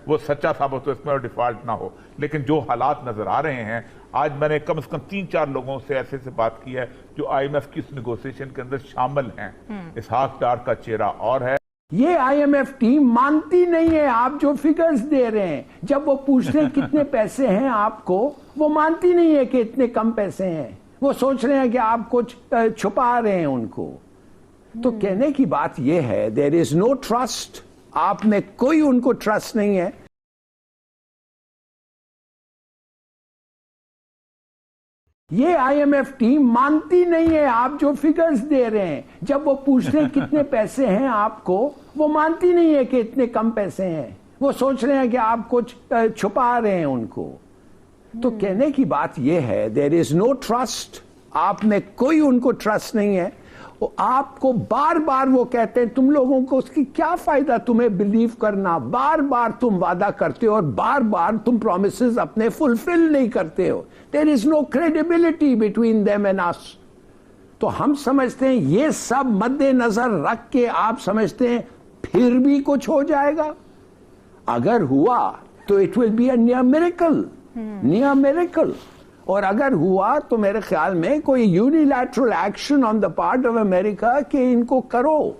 वो सच्चा साबित हो, इसमें डिफॉल्ट ना हो। लेकिन जो हालात नजर आ रहे हैं, आज मैंने कम से कम 3-4 लोगों से ऐसे बात की है जो IMF की इस नेगोशिएशन के अंदर शामिल हैं। इसहाक डार का चेहरा और है। ये IMF टीम मानती नहीं है आप जो फिगर्स दे रहे हैं। जब वो पूछते हैं कितने पैसे हैं आपको, वो मानती नहीं है कि इतने कम पैसे हैं। वो सोच रहे हैं कि आप कुछ छुपा रहे हैं उनको। तो कहने की बात यह है, देयर इज नो ट्रस्ट। आप में कोई उनको ट्रस्ट नहीं है। ये IMF टीम मानती नहीं है आप जो फिगर्स दे रहे हैं। जब वो पूछते हैं कितने पैसे हैं आपको, वो मानती नहीं है कि इतने कम पैसे हैं। वो सोच रहे हैं कि आप कुछ छुपा रहे हैं उनको। तो कहने की बात यह है, देयर इज नो ट्रस्ट। आप में कोई उनको ट्रस्ट नहीं है। वो आपको बार बार वो कहते हैं, तुम लोगों को उसकी क्या फायदा तुम्हें बिलीव करना। बार बार तुम वादा करते हो और बार बार तुम प्रोमिसेस अपने फुलफिल नहीं करते हो। There is no credibility between them and us. तो हम समझते हैं ये सब मद्देनजर रख के आप समझते हैं फिर भी कुछ हो जाएगा। अगर हुआ तो it will be a near miracle, near miracle. और अगर हुआ तो मेरे ख्याल में कोई unilateral action on the part of America कि इनको करो,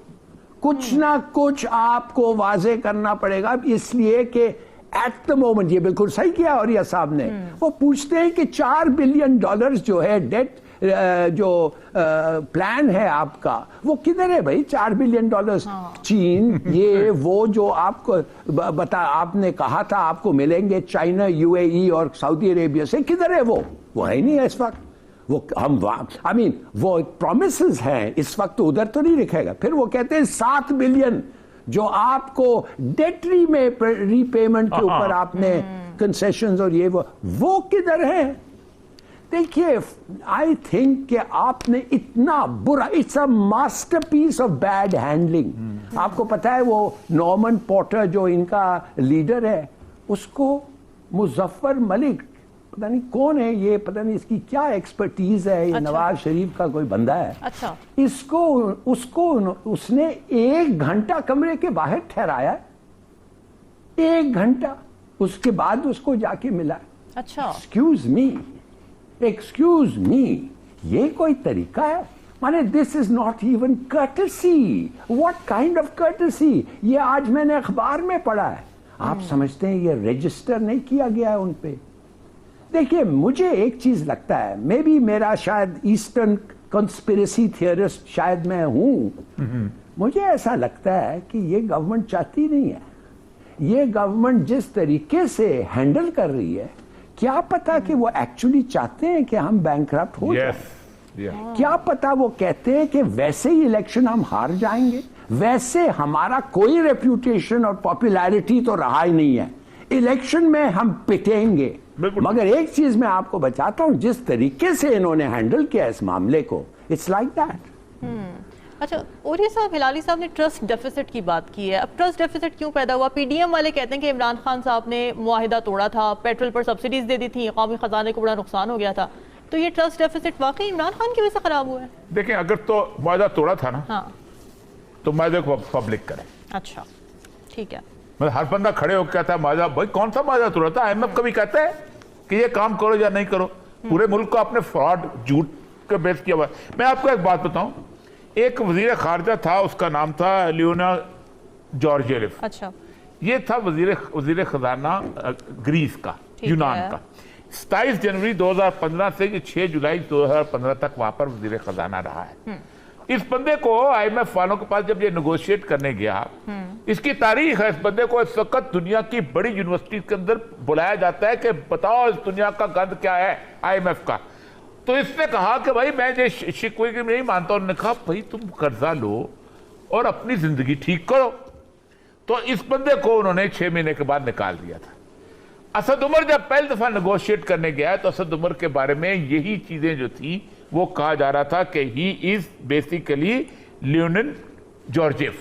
कुछ ना कुछ आपको वाजे करना पड़ेगा। इसलिए कि एट द मोमेंट, ये बिल्कुल सही किया और ये साहब ने, वो पूछते हैं कि $4 बिलियन जो है डेट जो प्लान है आपका, वो किधर है भाई? $4 बिलियन। चीन ये वो जो आपको आपने कहा था आपको मिलेंगे चाइना, UAE और सऊदी अरेबिया से, किधर है वो है नहीं है इस वक्त। वो हम वो प्रोमिसेस हैं इस वक्त, तो उधर तो नहीं दिखेगा। फिर वो कहते हैं 7 बिलियन जो आपको डेट रीपेमेंट के ऊपर आपने कंसेशंस और ये वो किधर है? देखिए, आई थिंक कि आपने इतना बुरा, it's a masterpiece of bad handling. आपको पता है वो नॉर्मन पॉटर जो इनका लीडर है, उसको मुजफ्फर मलिक, पता नहीं कौन है ये, पता नहीं इसकी क्या एक्सपर्टीज है, ये नवाज शरीफ का कोई बंदा है। अच्छा। उसने 1 घंटा कमरे के बाहर ठहराया, 1 घंटा, उसके बाद उसको जाके मिला। अच्छा। एक्सक्यूज मी, ये कोई तरीका है? माने this is not even courtesy. What kind of courtesy? ये आज मैंने अखबार में पढ़ा है। आप समझते हैं ये रजिस्टर नहीं किया गया है उन पे? देखिए, मुझे एक चीज लगता है, मे बी मेरा शायद ईस्टर्न कंस्पिरेसी थियरिस्ट शायद मैं हूं, मुझे ऐसा लगता है कि ये गवर्नमेंट चाहती नहीं है। ये गवर्नमेंट जिस तरीके से हैंडल कर रही है, क्या पता कि वो एक्चुअली चाहते हैं कि हम बैंकरप्ट हो जाएं। क्या पता वो कहते हैं कि वैसे ही इलेक्शन हम हार जाएंगे, वैसे हमारा कोई रेप्यूटेशन और पॉपुलैरिटी तो रहा ही नहीं है, इलेक्शन में हम पिटेंगे। मगर एक चीज मैं आपको बताता हूं, जिस तरीके से इन्होंने हैंडल किया इस मामले को, इट्स लाइक दैट। अच्छा, और ये साहब, हिलाली साहब ने ट्रस्ट डेफिसिट की बात की है। अब ट्रस्ट डेफिसिट क्यों पैदा हुआ? PDM वाले कहते हैं कि इमरान खान साहब ने मुआहिदा तोड़ा था, पेट्रोल पर सब्सिडीज दे दी थी, कौमी खजाने को बड़ा नुकसान हो गया था। तो ये ट्रस्ट डेफिसिट वाकई इमरान खान की वजह से खराब हुआ है? देखिए, अगर तो मुआहिदा तोड़ा था ना, हाँ, तो मुआहिदे को पब्लिक करे। अच्छा, ठीक है। मतलब हर बंदा खड़े होकर कहता है मुआहिदा, भाई कौन सा मुआहिदा तोड़ा था? IMF कभी कहता है कि ये काम करो या नहीं करो? पूरे मुल्क को आपने फ्रॉड, झूठ का बेस किया हुआ है। मैं आपको एक बात बताऊं, एक वजीर खारजा था, उसका नाम था लियोना जॉर्जिएव। अच्छा। ये था वजीर खजाना ग्रीस का, यूनान का। 27 जनवरी 2015 से 6 जुलाई 2015 तक वहां पर वजीर खजाना रहा है। इस बंदे को IMF वालों के पास जब ये नेगोशिएट करने गया, इसकी तारीख है, इस बंदे को इस वक्त दुनिया की बड़ी यूनिवर्सिटी के अंदर बुलाया जाता है कि बताओ इस दुनिया का गंद क्या है IMF का। तो इसने कहा कि भाई मैं ये शिकवे की नहीं मानता। उन्होंने कहा भाई तुम कर्जा लो और अपनी जिंदगी ठीक करो। तो इस बंदे को उन्होंने 6 महीने के बाद निकाल दिया था। असद उमर जब पहली दफा नेगोशिएट करने गया तो असद उमर के बारे में यही चीजें जो थी वो कहा जा रहा था कि ही इज बेसिकली लियोनिन जॉर्जिएव।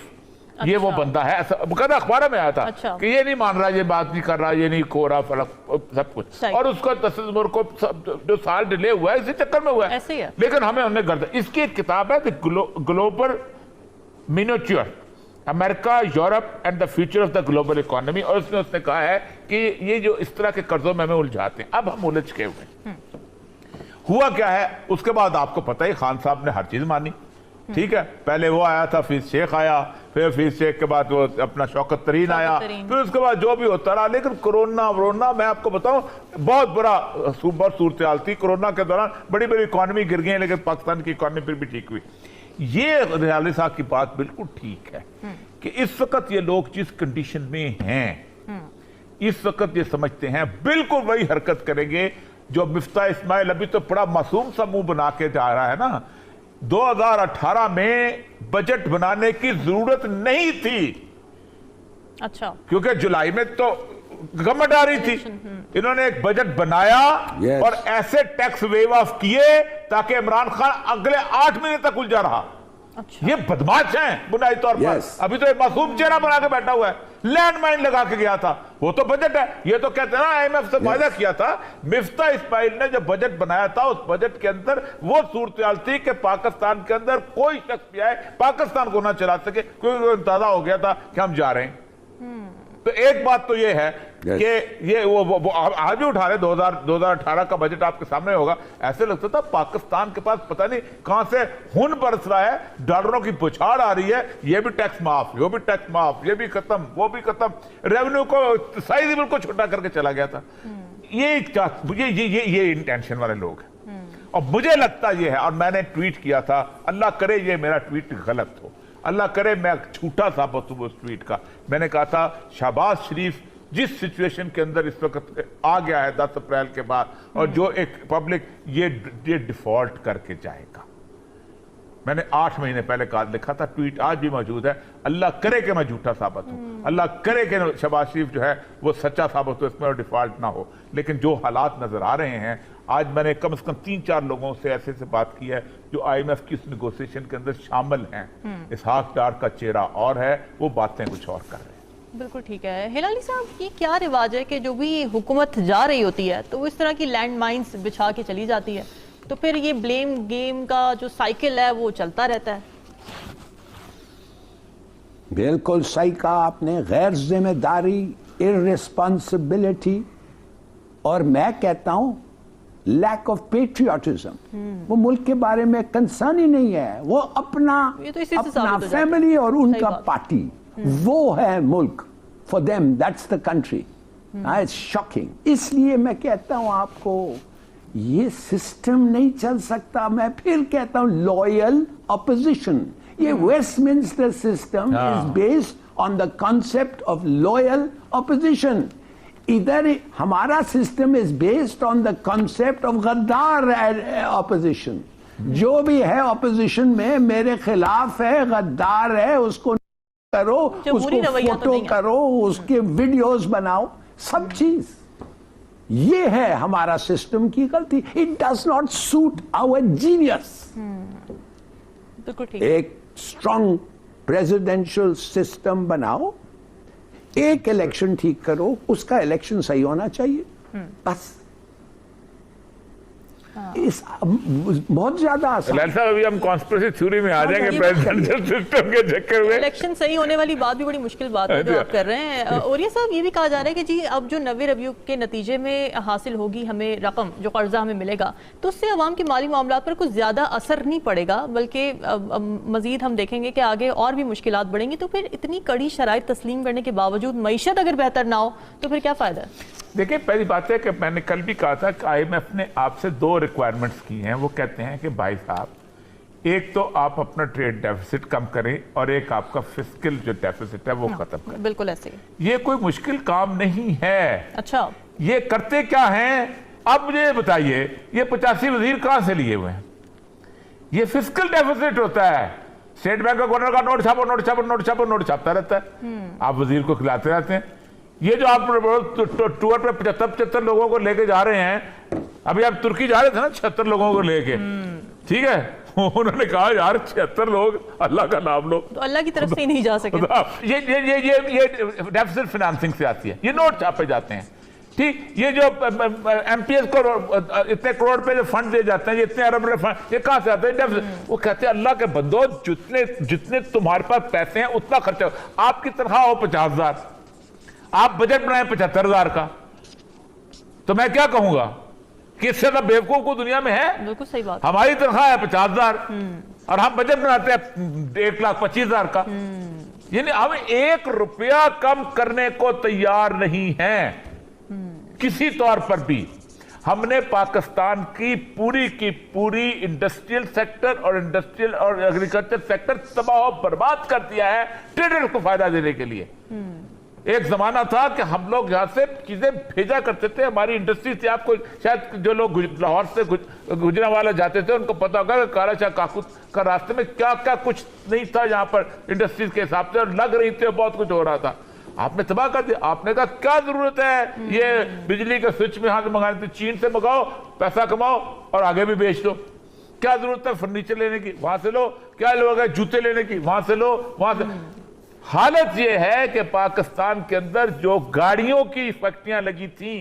ये वो बंदा है, बकायदा अखबार में आया था कि ये नहीं मान रहा, ये बात नहीं कर रहा, ये नहीं खो रहा, फलक सब कुछ। और उसका असद उमर को जो साल डिले हुआ है इसी चक्कर में हुआ है। ऐसे ही है। लेकिन हमने गर्दा, इसकी एक किताब है global miniature America, Europe and the future of the global economy. और उसने कहा है कि ये जो इस तरह के कर्जों में हमें उलझाते हैं, अब हम उलझ के हुए। हुआ क्या है उसके बाद आपको पता ही, खान साहब ने हर चीज मानी। ठीक है, पहले वो आया था, फिर शेख आया, फिर शेख के बाद वो अपना शौकत तरीन आया, फिर उसके बाद जो भी होता रहा। लेकिन कोरोना मैं आपको बताऊं बहुत बड़ा सूरत हाल थी। कोरोना के दौरान बड़ी बड़ी इकोनॉमी गिर गई, लेकिन पाकिस्तान की इकोनॉमी फिर भी ठीक हुई। ये रियाली साहब की बात बिल्कुल ठीक है कि इस वक्त ये लोग जिस कंडीशन में हैं, इस वक्त ये समझते हैं बिल्कुल वही हरकत करेंगे जो मिफ्ता इस्माइल अभी तो बड़ा मासूम सा मुंह बना के जा रहा है ना। 2018 में बजट बनाने की जरूरत नहीं थी। अच्छा, क्योंकि जुलाई में तो गवर्नमेंट आ रही थी। इन्होंने एक बजट बनाया और ऐसे टैक्स वेव ऑफ किए ताकि इमरान खान अगले 8 महीने तक उलझा रहा। अच्छा। ये बदमाश हैं बुनियादी तौर पर। अभी तो एक मासूम चेहरा बना के बैठा हुआ है, लैंडमाइन लगा के गया था। वो तो बजट है। ये तो कहते हैं ना IMF से वायदा किया था। मिफ्ता इस्माइल ने जो बजट बनाया था, उस बजट के अंदर वो सूरत थी कि पाकिस्तान के अंदर कोई शख्स भी आए पाकिस्तान को ना चला सके, क्योंकि अंदाजा हो गया था कि हम जा रहे हैं। तो एक बात तो ये है कि ये वो आज भी उठा रहे 2018 का बजट आपके सामने होगा। ऐसे लगता था पाकिस्तान के पास पता नहीं कहां से खून बरस रहा है, डॉलरों की बुछाड़ आ रही है। ये भी टैक्स माफ, वो भी टैक्स माफ, ये भी खत्म, वो भी खत्म। रेवेन्यू को साइज बिल्कुल छोटा करके चला गया था। ये इंटेंशन वाले लोग हैं। और मुझे लगता ये है, और मैंने ट्वीट किया था, अल्लाह करे ये मेरा ट्वीट गलत हो, अल्लाह करे मैं झूठा साबित हूं उस ट्वीट का। मैंने कहा था शहबाज शरीफ जिस सिचुएशन के अंदर इस वक्त आ गया है 10 अप्रैल के बाद, और जो एक पब्लिक ये डिफॉल्ट करके जाएगा। मैंने 8 महीने पहले कहा, लिखा था, ट्वीट आज भी मौजूद है। अल्लाह करे कि मैं झूठा साबित हूं, अल्लाह करे कि शहबाज शरीफ जो है वो सच्चा साबित हो, इसमें डिफॉल्ट ना हो। लेकिन जो हालात नजर आ रहे हैं, आज मैंने कम से कम 3-4 लोगों से ऐसे बात की है जो IMF की इस नेगोशिएशन के अंदर शामिल हैं। इसहाक डार का चेहरा और है, वो बातें कुछ और कर रहे हैं। बिल्कुल ठीक है। हिलाली साहब, ये क्या रिवाज है कि जो भी हुकूमत जा रही होती है तो इस तरह की लैंड माइन्स बिछा के चली जाती है, तो फिर ये ब्लेम गेम का जो साइकिल है वो चलता रहता है? बिल्कुल सही कहा आपने। गैर जिम्मेदारी, इररिस्पॉन्सिबिलिटी, और मैं कहता हूं लैक ऑफ पेट्रियाटिज्म। वो मुल्क के बारे में कंसर्न ही नहीं है। वो अपना फैमिली और उनका पार्टी, वो है मुल्क। For them that's the country. It's shocking. इसलिए मैं कहता हूं आपको, ये सिस्टम नहीं चल सकता। मैं फिर कहता हूं लॉयल ऑपोजिशन। ये Westminster system is based on the concept of loyal opposition. इधर हमारा system is based on the concept of गद्दार ऑपोजिशन। जो भी है ऑपोजिशन में मेरे खिलाफ है, गद्दार है, उसको करो, उसको फोटो करो, उसके वीडियोस बनाओ, सब चीज। ये है हमारा सिस्टम की गलती। It does not suit our genius. एक स्ट्रॉन्ग प्रेसिडेंशियल सिस्टम बनाओ, एक इलेक्शन ठीक करो, उसका इलेक्शन सही होना चाहिए, बस। इस बहुत ज्यादा आसान। अभी हम कॉन्स्पिरेसी थ्योरी में आ जाएंगे प्रेसिडेंशियल सिस्टम के चक्कर में। इलेक्शन सही होने वाली बात भी बड़ी मुश्किल बात है जो आप कर रहे हैं। और ये साहब, ये भी कहा जा रहा है कि जी अब जो 90 रबियू के नतीजे में हासिल होगी हमें रकम, जो कर्जा हमें मिलेगा, तो उससे अवाम के माली मामलात पर कुछ ज्यादा असर नहीं पड़ेगा, बल्कि मजीद हम देखेंगे कि आगे और भी मुश्किलात बढ़ेंगी। तो फिर इतनी कड़ी शराइत तस्लीम करने के बावजूद मईशत अगर बेहतर ना हो तो फिर क्या फायदा है? देखिए, पहली बात है कि मैंने कल भी कहा था कि IMF ने आपसे 2 रिक्वायरमेंट्स की हैं। वो कहते हैं कि भाई साहब, एक तो आप अपना ट्रेड डेफिसिट कम करें और एक आपका फिस्कल जो डेफिसिट है वो खत्म करें। बिल्कुल ऐसे। ये कोई मुश्किल काम नहीं है। अच्छा, ये करते क्या हैं? आप मुझे बताइए, ये 85 वजीर कहां से लिए हुए हैं? ये फिस्कल डेफिसिट होता है। स्टेट बैंक ऑफ गवर्नर का नोट छापो, नोट छापो, नोट छापो, नोट छापता रहता है। आप वजीर को खिलाते रहते हैं। ये जो आप टूर पे 75 लोगों को लेके जा रहे हैं, अभी आप तुर्की जा रहे थे ना 76 लोगों को लेके, ठीक है, उन्होंने कहा यार 76 लोग, अल्लाह का नाम लो, तो अल्लाह की तरफ से नहीं जा सके। ये डेफिसिट फाइनेंसिंग से आती है। ये नोट छापे जाते हैं। ठीक, ये जो एमपीएस को इतने करोड़ पे जो फंड दिए जाते हैं, ये इतने अरब फंड, ये कहां से आते हैं? वो कहते हैं अल्लाह के बंदो, जितने जितने तुम्हारे पास पैसे हैं उतना खर्चा। आपकी तनख्वाह हो 50,000, आप बजट बनाए 75,000 का, तो मैं क्या कहूंगा कि इससे तो बेवकूफ को दुनिया में है? बिल्कुल सही बात। हमारी तनख्वाह है 50,000 और हम बजट बनाते हैं 1,25,000 का। यानी हम 1 रुपया कम करने को तैयार नहीं हैं किसी तौर पर भी। हमने पाकिस्तान की पूरी इंडस्ट्रियल सेक्टर और एग्रीकल्चर सेक्टर तबाह बर्बाद कर दिया है ट्रेडर्स को फायदा देने के लिए। एक जमाना था कि हम लोग यहां से चीजें भेजा करते थे, हमारी इंडस्ट्री से। आपको शायद जो लोग लाहौर से गुजरांवाला जाते थे उनको पता होगा कि काला शाह काकूत का रास्ते में क्या क्या कुछ नहीं था यहाँ पर इंडस्ट्रीज के हिसाब से, और लग रही थी, बहुत कुछ हो रहा था। आपने तबाह कर दिया। आपने कहा क्या जरूरत है ये बिजली के स्विच में यहां से मंगाने, चीन से मंगाओ, पैसा कमाओ और आगे भी बेच दो। क्या जरूरत है फर्नीचर लेने की? वहां से लो। क्या लोग है जूते लेने की? वहां से लो, वहां से। हालत यह है कि पाकिस्तान के अंदर जो गाड़ियों की फैक्ट्रियां लगी थी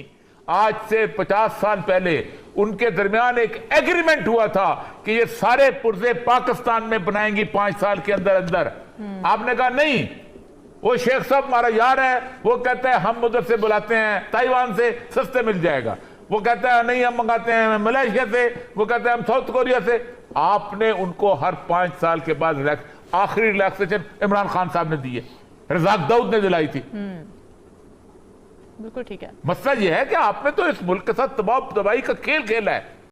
आज से 50 साल पहले, उनके दरमियान एक एग्रीमेंट हुआ था कि ये सारे पुर्जे पाकिस्तान में बनाएंगी 5 साल के अंदर अंदर। आपने कहा नहीं, वो शेख साहब हमारा यार है, वो कहता है हम उधर से बुलाते हैं ताइवान से, सस्ते मिल जाएगा। वो कहता है नहीं हम मंगाते हैं मलेशिया से, वो कहता है हम साउथ कोरिया से। आपने उनको हर 5 साल के बाद आखिरी रिलैक्सेशन इमरान खान साहब ने दी है, रज़ाक दाऊद ने दिलाई थी। बिल्कुल ठीक है। मसला यह है कि आपने तो इस मुल्क के साथ तबाही का खेल खेला है।